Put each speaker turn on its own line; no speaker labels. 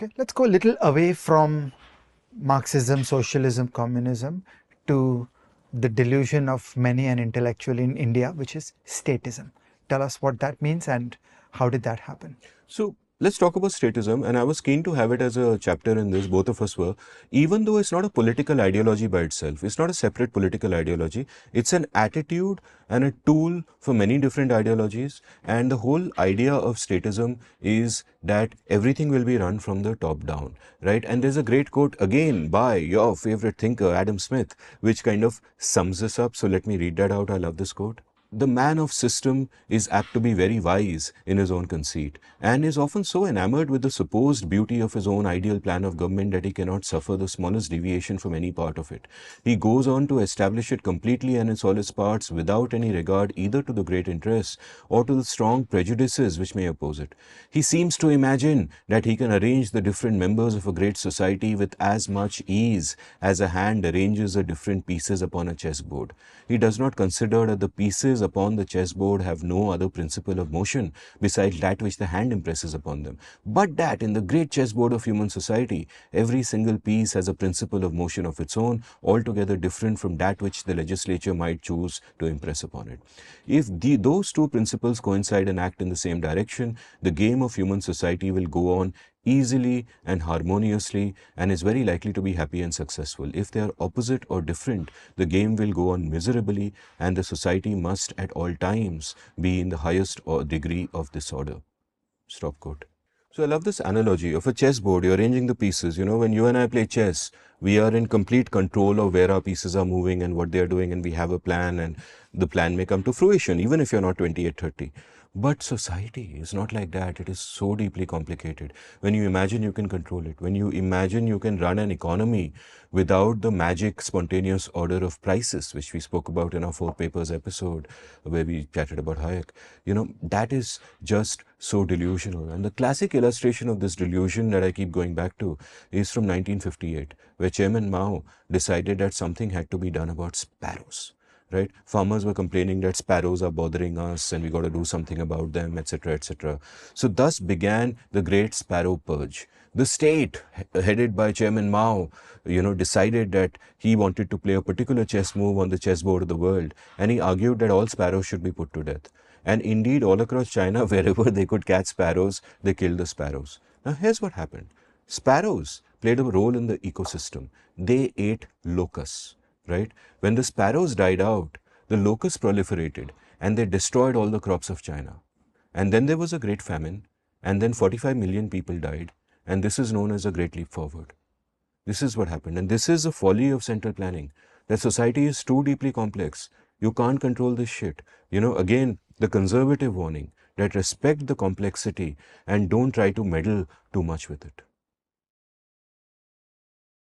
Okay, let's go a little away from Marxism, socialism, communism to the delusion of many an intellectual in India, which is statism. Tell us what that means and how did that happen?
So let's talk about statism, and I was keen to have it as a chapter in this, both of us were. Even though it's not a political ideology by itself, it's not a separate political ideology, it's an attitude and a tool for many different ideologies. And the whole idea of statism is that everything will be run from the top down, right? And there's a great quote again by your favorite thinker, Adam Smith, which kind of sums this up. So let me read that out. I love this quote. The man of system is apt to be very wise in his own conceit, and is often so enamored with the supposed beauty of his own ideal plan of government that he cannot suffer the smallest deviation from any part of it. He goes on to establish it completely and in all its parts without any regard either to the great interests or to the strong prejudices which may oppose it. He seems to imagine that he can arrange the different members of a great society with as much ease as a hand arranges the different pieces upon a chessboard. He does not consider that the pieces upon the chessboard have no other principle of motion besides that which the hand impresses upon them, but that in the great chessboard of human society, every single piece has a principle of motion of its own, altogether different from that which the legislature might choose to impress upon it. If those two principles coincide and act in the same direction, the game of human society will go on easily and harmoniously and is very likely to be happy and successful. If they are opposite or different, the game will go on miserably and the society must at all times be in the highest degree of disorder. Stop quote. So I love this analogy of a chessboard. You're arranging the pieces. You know, when you and I play chess, we are in complete control of where our pieces are moving and what they are doing, and we have a plan, and the plan may come to fruition even if you're not 28, 30. But society is not like that. It is so deeply complicated. When you imagine you can control it, when you imagine you can run an economy without the magic spontaneous order of prices, which we spoke about in our 4 papers episode where we chatted about Hayek, you know, that is just so delusional. And the classic illustration of this delusion that I keep going back to is from 1958, where Chairman Mao decided that something had to be done about sparrows. Right? Farmers were complaining that sparrows are bothering us and we got to do something about them, etc., etc. So thus began the Great Sparrow Purge. The state, headed by Chairman Mao, decided that he wanted to play a particular chess move on the chessboard of the world, and he argued that all sparrows should be put to death. And indeed, all across China, wherever they could catch sparrows, they killed the sparrows. Now, here's what happened. Sparrows played a role in the ecosystem. They ate locusts. Right? When the sparrows died out, the locusts proliferated and they destroyed all the crops of China. And then there was a great famine, and then 45 million people died, and this is known as a Great Leap Forward. This is what happened, and this is the folly of central planning, that society is too deeply complex. You can't control this shit. Again, the conservative warning that respect the complexity and don't try to meddle too much with it.